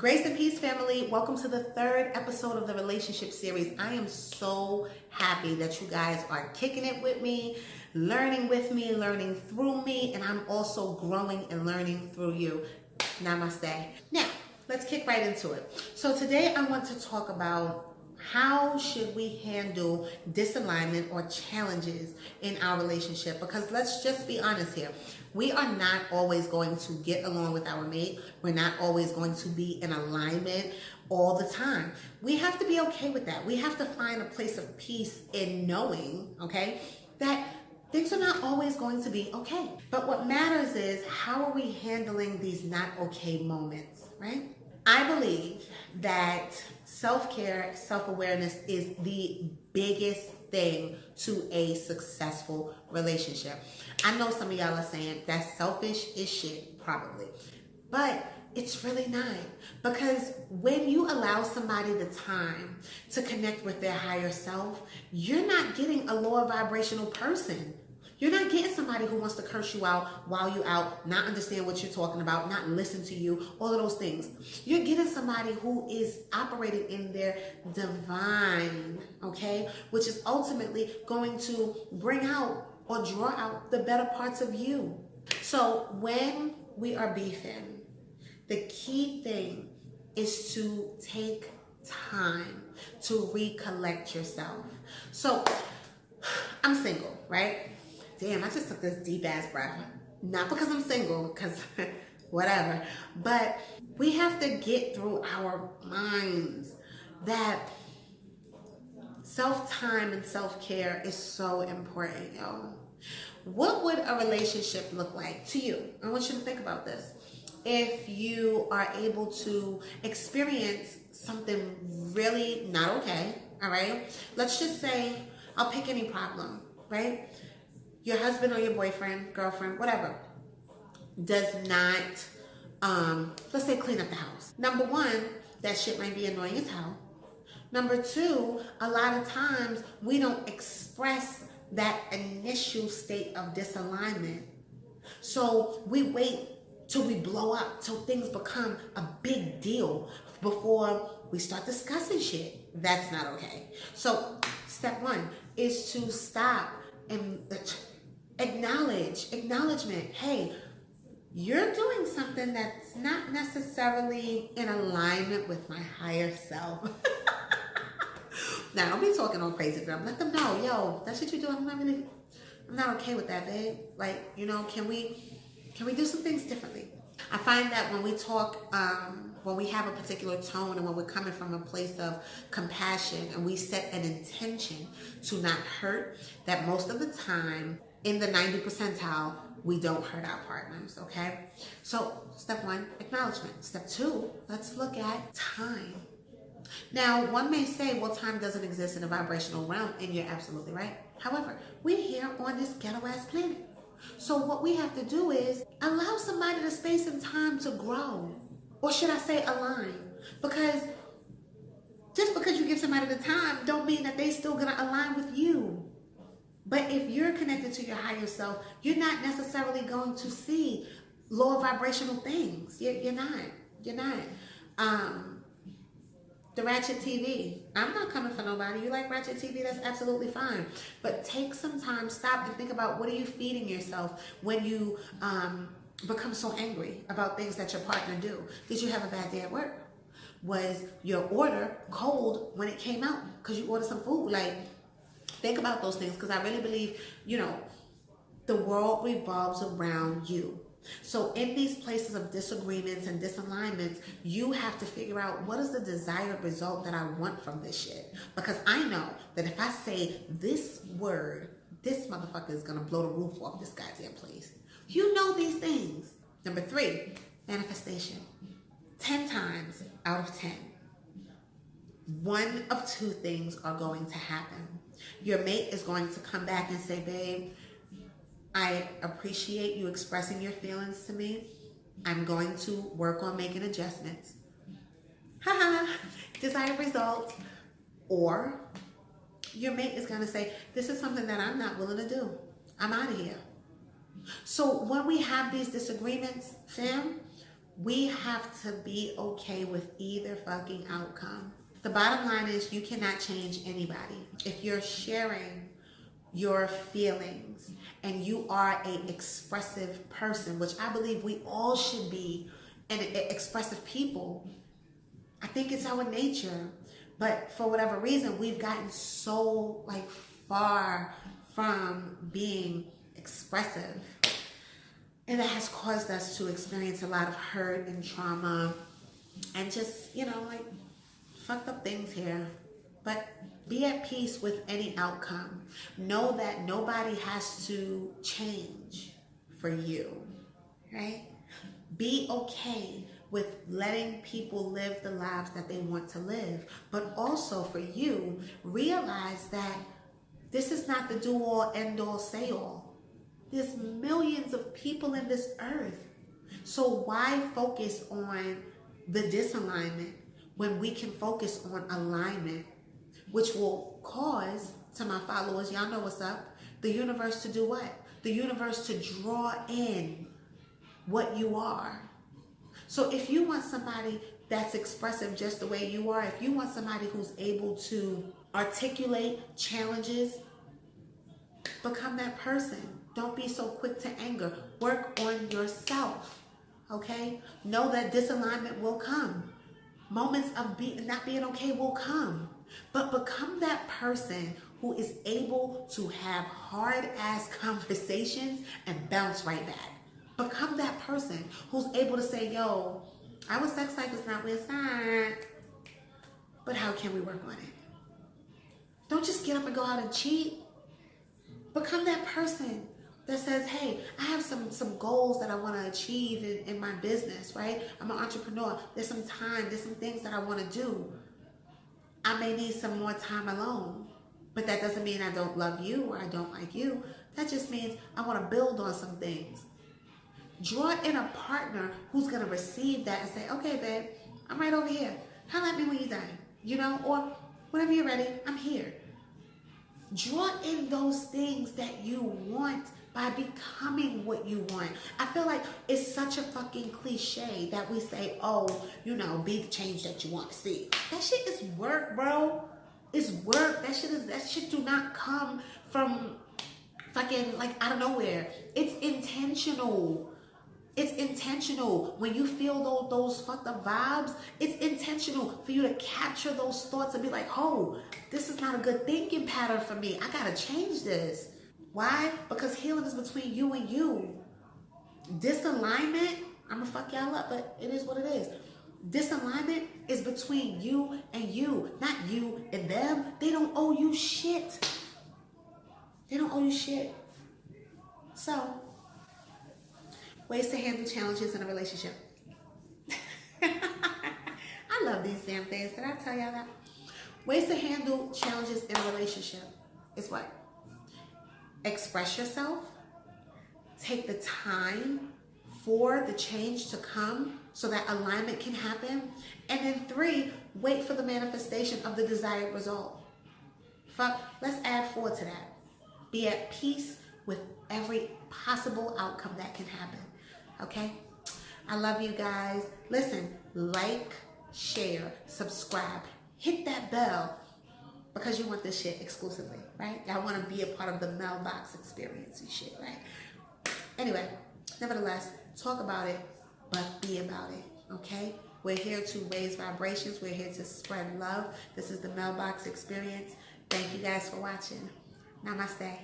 Grace and peace, family. Welcome to the third episode of the relationship series. I am so happy that you guys are kicking it with me, learning through me, and I'm also growing and learning through you. Namaste. Now, let's kick right into it. So today I want to talk about how should we handle disalignment or challenges in our relationship? Because let's just be honest here. We are not always going to get along with our mate. We're not always going to be in alignment all the time. We have to be okay with that. We have to find a place of peace in knowing, okay, that things are not always going to be okay. But what matters is, how are we handling these not okay moments, right? I believe that self-care, self-awareness is the biggest thing to a successful relationship. I know some of y'all are saying that's selfish as shit, probably. But it's really not. Because when you allow somebody the time to connect with their higher self, you're not getting a lower vibrational person. You're not getting somebody who wants to curse you out while you're out, not understand what you're talking about, not listen to you, all of those things. You're getting somebody who is operating in their divine, okay? Which is ultimately going to bring out or draw out the better parts of you. So when we are beefing, the key thing is to take time to recollect yourself. So I'm single, right? Damn, I just took this deep ass breath. Not because I'm single, because whatever. But we have to get through our minds that self-time and self-care is so important, yo. What would a relationship look like to you? I want you to think about this. If you are able to experience something really not okay, all right? Let's just say, I'll pick any problem, right? Your husband or your boyfriend, girlfriend, whatever, does not, let's say, clean up the house. Number one, that shit might be annoying as hell. Number two, a lot of times we don't express that initial state of disalignment. So we wait till we blow up, till things become a big deal before we start discussing shit. That's not okay. So step one is to stop and acknowledgement. Hey, you're doing something that's not necessarily in alignment with my higher self. Now, don't be talking all crazy, girl. Let them know, yo, that's what you're doing. I'm not okay with that, babe. Like, you know, can we do some things differently? I find that when we talk, when we have a particular tone and when we're coming from a place of compassion and we set an intention to not hurt, that most of the time, in the 90th percentile, we don't hurt our partners, okay? So, step one, acknowledgement. Step two, let's look at time. Now, one may say, well, time doesn't exist in a vibrational realm, and you're absolutely right. However, we're here on this ghetto-ass planet. So what we have to do is allow somebody the space and time to grow. Or should I say align? Because just because you give somebody the time don't mean that they still gonna align with you. But if you're connected to your higher self, you're not necessarily going to see lower vibrational things. You're not. The Ratchet TV. I'm not coming for nobody. You like Ratchet TV, that's absolutely fine. But take some time, stop and think about, what are you feeding yourself when you become so angry about things that your partner do? Did you have a bad day at work? Was your order cold when it came out because you ordered some food? Like, think about those things, because I really believe, you know, the world revolves around you. So in these places of disagreements and disalignments, you have to figure out, what is the desired result that I want from this shit? Because I know that if I say this word, this motherfucker is gonna blow the roof off this goddamn place. You know these things. Number three, manifestation. 10 times out of 10, one of two things are going to happen. Your mate is going to come back and say, babe, I appreciate you expressing your feelings to me. I'm going to work on making adjustments. Haha, desired results. Or your mate is going to say, this is something that I'm not willing to do. I'm out of here. So when we have these disagreements, fam, We have to be okay with either fucking outcome. The bottom line is you cannot change anybody. If you're sharing your feelings and you are an expressive person, which I believe we all should be, and expressive people, I think it's our nature. But for whatever reason, we've gotten so far from being expressive. And that has caused us to experience a lot of hurt and trauma and just, fucked up things here. But be at peace with any outcome. Know that nobody has to change for you, right? Be okay with letting people live the lives that they want to live. But also for you, realize that this is not the do-all, end-all, say-all. There's millions of people in this earth. So why focus on the disalignment when we can focus on alignment, which will cause, to my followers, y'all know what's up, the universe to do what? The universe to draw in what you are. So if you want somebody that's expressive just the way you are, if you want somebody who's able to articulate challenges, become that person. Don't be so quick to anger. Work on yourself, okay? Know that disalignment will come. Moments of not being okay will come. But become that person who is able to have hard-ass conversations and bounce right back. Become that person who's able to say, yo, our sex life is not where it's at, but how can we work on it? Don't just get up and go out and cheat. Become that person that says, hey, I have some goals that I want to achieve in my business, right? I'm an entrepreneur. There's some time, there's some things that I want to do. I may need some more time alone, but that doesn't mean I don't love you or I don't like you. That just means I want to build on some things. Draw in a partner who's going to receive that and say, okay, babe, I'm right over here. Holler at me when you're done, or whenever you're ready, I'm here. Draw in those things that you want by becoming what you want. I feel like it's such a fucking cliche that we say, oh, be the change that you want to see. That shit is work, bro. It's work. That shit do not come from fucking out of nowhere. It's intentional. It's intentional. When you feel those fucked up vibes, it's intentional for you to capture those thoughts and be like, oh, this is not a good thinking pattern for me. I gotta change this. Why? Because healing is between you and you. Disalignment, I'm gonna fuck y'all up, but it is what it is. Disalignment is between you and you, not you and them. They don't owe you shit. They don't owe you shit. So, ways to handle challenges in a relationship. I love these damn things. Did I tell y'all that? Ways to handle challenges in a relationship is what? Express yourself. Take the time for the change to come so that alignment can happen. And then 3, wait for the manifestation of the desired result. Let's add 4 to that. Be at peace with every possible outcome that can happen. Okay? I love you guys. Listen, like, share, subscribe, hit that bell because you want this shit exclusively, right? Y'all want to be a part of the mailbox experience and shit, right? Anyway, nevertheless, talk about it, but be about it, okay? We're here to raise vibrations. We're here to spread love. This is the mailbox experience. Thank you guys for watching. Namaste.